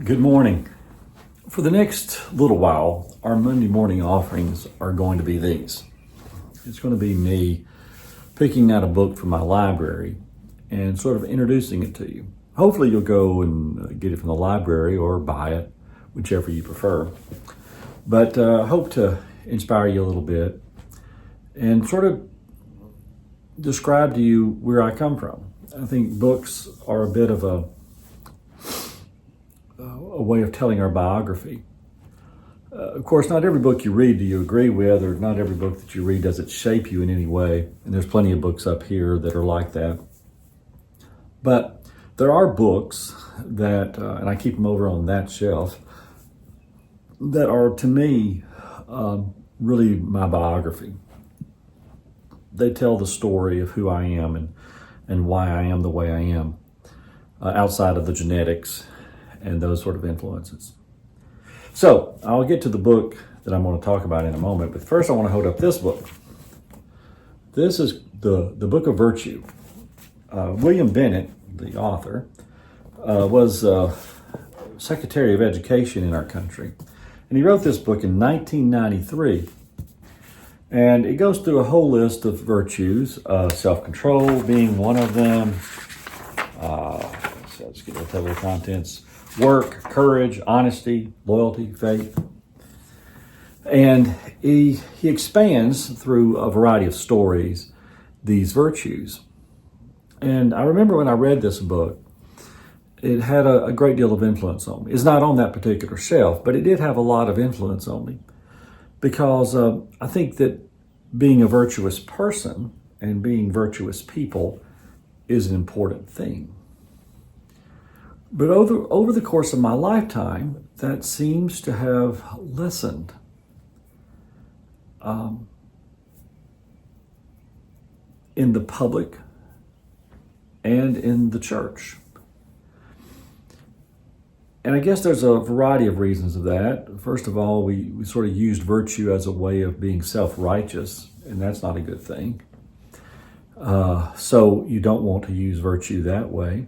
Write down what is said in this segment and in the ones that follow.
Good morning. For the next little while, our Monday morning offerings are going to be these. It's going to be me picking out a book from my library and sort of introducing it to you. Hopefully you'll go and get it from the library or buy it, whichever you prefer. But I hope to inspire you a little bit and sort of describe to you where I come from. I think books are a bit of a way of telling our biography. Of course, not every book you read do you agree with, or not every book that you read does it shape you in any way. And there's plenty of books up here that are like that. But there are books that, and I keep them over on that shelf, that are to me really my biography. They tell the story of who I am and why I am the way I am, outside of the genetics and those sort of influences. So I'll get to the book that I'm going to talk about in a moment, but first I want to hold up this book. This is the Book of Virtue. William Bennett, the author, was Secretary of Education in our country, and he wrote this book in 1993. And it goes through a whole list of virtues, self-control being one of them. So let's get to the table of contents. Work, courage, honesty, loyalty, faith. And he expands through a variety of stories these virtues. And I remember when I read this book, it had a great deal of influence on me. It's not on that particular shelf, but it did have a lot of influence on me. Because I think that being a virtuous person and being virtuous people is an important thing. But over the course of my lifetime, that seems to have lessened. In the public and in the church. And I guess there's a variety of reasons of that. First of all, we sort of used virtue as a way of being self-righteous, and that's not a good thing. So you don't want to use virtue that way.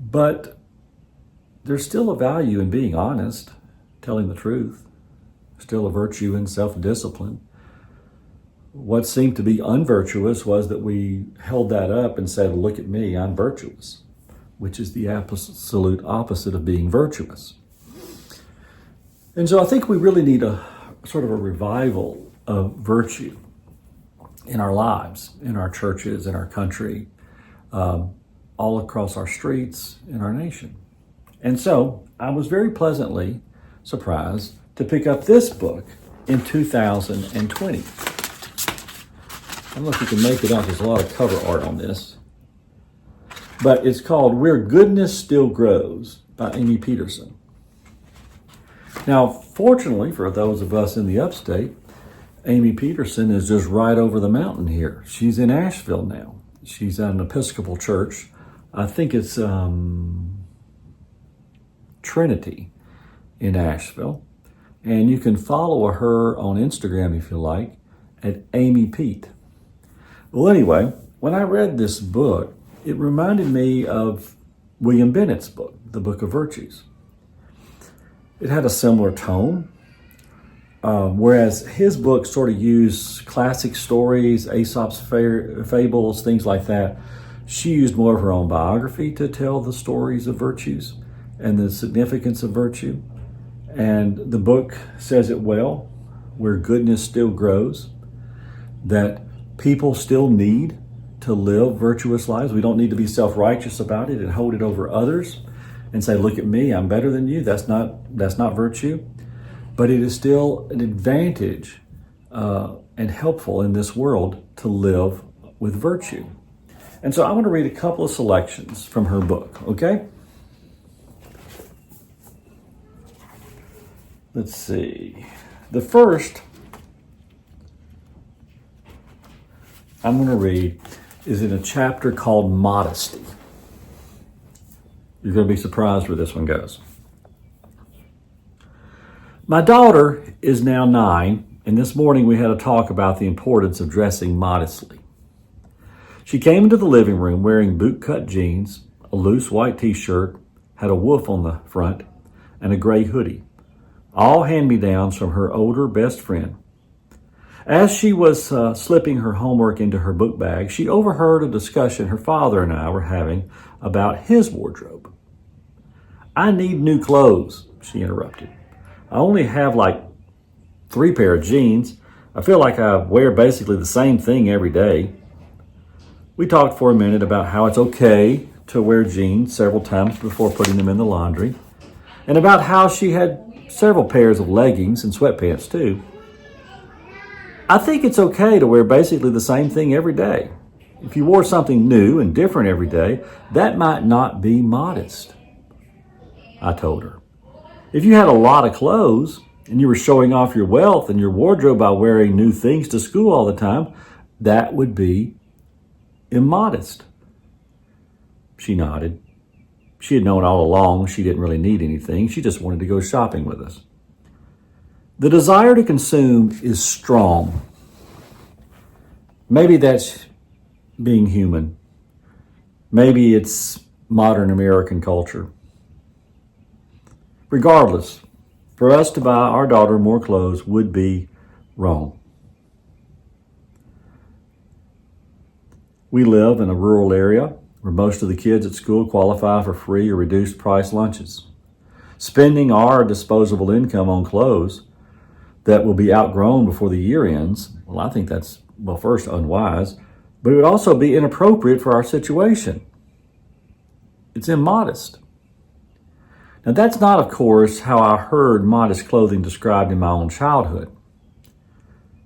But there's still a value in being honest, telling the truth. Still a virtue in self-discipline. What seemed to be unvirtuous was that we held that up and said, look at me, I'm virtuous, which is the absolute opposite of being virtuous. And so I think we really need a sort of a revival of virtue in our lives, in our churches, in our country, all across our streets, in our nation. And so I was very pleasantly surprised to pick up this book in 2020. I don't know if you can make it out. There's a lot of cover art on this. But it's called Where Goodness Still Grows by Amy Peterson. Now, fortunately for those of us in the upstate, Amy Peterson is just right over the mountain here. She's in Asheville now. She's at an Episcopal church. I think it's Trinity in Asheville. And you can follow her on Instagram if you like, at Amy Pete. Well, anyway, when I read this book, it reminded me of William Bennett's book, The Book of Virtues. It had a similar tone, whereas his book sort of used classic stories, Aesop's fables, things like that. She used more of her own biography to tell the stories of virtues and the significance of virtue. And the book says it well, where goodness still grows, that people still need to live virtuous lives. We don't need to be self-righteous about it and hold it over others and say, look at me, I'm better than you. That's not virtue. But it is still an advantage and helpful in this world to live with virtue. And so I want to read a couple of selections from her book, okay? Let's see. The first I'm going to read is in a chapter called Modesty. You're going to be surprised where this one goes. My daughter is now 9, and this morning we had a talk about the importance of dressing modestly. She came into the living room wearing boot-cut jeans, a loose white t-shirt, had a wolf on the front, and a gray hoodie, all hand-me-downs from her older best friend. As she was slipping her homework into her book bag, she overheard a discussion her father and I were having about his wardrobe. "I need new clothes," she interrupted. "I only have like 3 pair of jeans. I feel like I wear basically the same thing every day." We talked for a minute about how it's okay to wear jeans several times before putting them in the laundry, and about how she had several pairs of leggings and sweatpants too. "I think it's okay to wear basically the same thing every day. If you wore something new and different every day, that might not be modest," I told her. "If you had a lot of clothes and you were showing off your wealth and your wardrobe by wearing new things to school all the time, that would be immodest." She nodded. She had known all along she didn't really need anything. She just wanted to go shopping with us. The desire to consume is strong. Maybe that's being human. Maybe it's modern American culture. Regardless, for us to buy our daughter more clothes would be wrong. We live in a rural area where most of the kids at school qualify for free or reduced price lunches. Spending our disposable income on clothes that will be outgrown before the year ends, well, I think that's, first, unwise, but it would also be inappropriate for our situation. It's immodest. Now, that's not, of course, how I heard modest clothing described in my own childhood.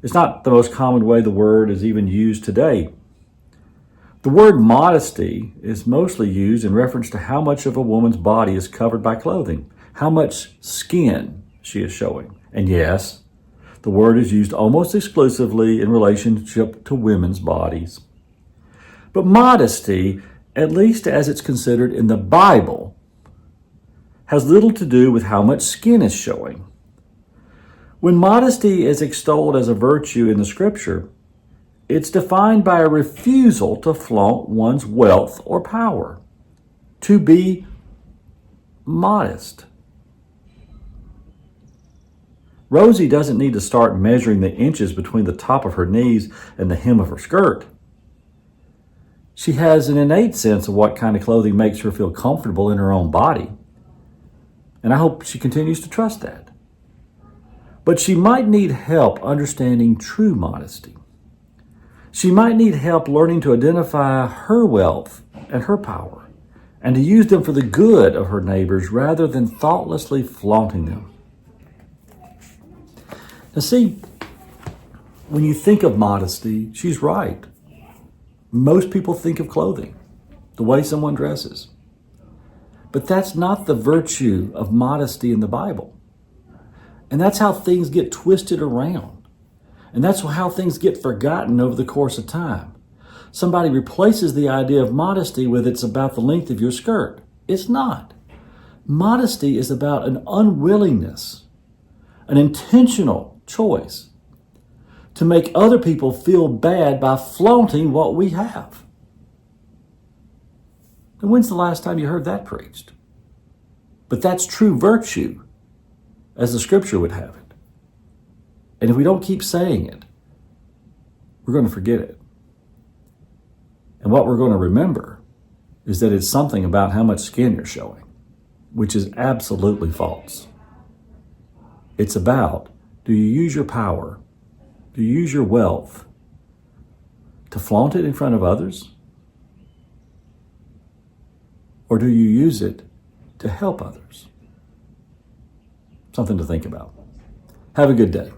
It's not the most common way the word is even used today. The word modesty is mostly used in reference to how much of a woman's body is covered by clothing, how much skin she is showing. And yes, the word is used almost exclusively in relationship to women's bodies. But modesty, at least as it's considered in the Bible, has little to do with how much skin is showing. When modesty is extolled as a virtue in the scripture, it's defined by a refusal to flaunt one's wealth or power, to be modest. Rosie doesn't need to start measuring the inches between the top of her knees and the hem of her skirt. She has an innate sense of what kind of clothing makes her feel comfortable in her own body, and I hope she continues to trust that. But she might need help understanding true modesty. She might need help learning to identify her wealth and her power, and to use them for the good of her neighbors rather than thoughtlessly flaunting them. Now see, when you think of modesty, she's right. Most people think of clothing, the way someone dresses. But that's not the virtue of modesty in the Bible. And that's how things get twisted around. And that's how things get forgotten over the course of time. Somebody replaces the idea of modesty with it's about the length of your skirt. It's not. Modesty is about an unwillingness, an intentional choice to make other people feel bad by flaunting what we have. And when's the last time you heard that preached? But that's true virtue, as the scripture would have it. And if we don't keep saying it, we're going to forget it. And what we're going to remember is that it's something about how much skin you're showing, which is absolutely false. It's about, do you use your power, do you use your wealth to flaunt it in front of others? Or do you use it to help others? Something to think about. Have a good day.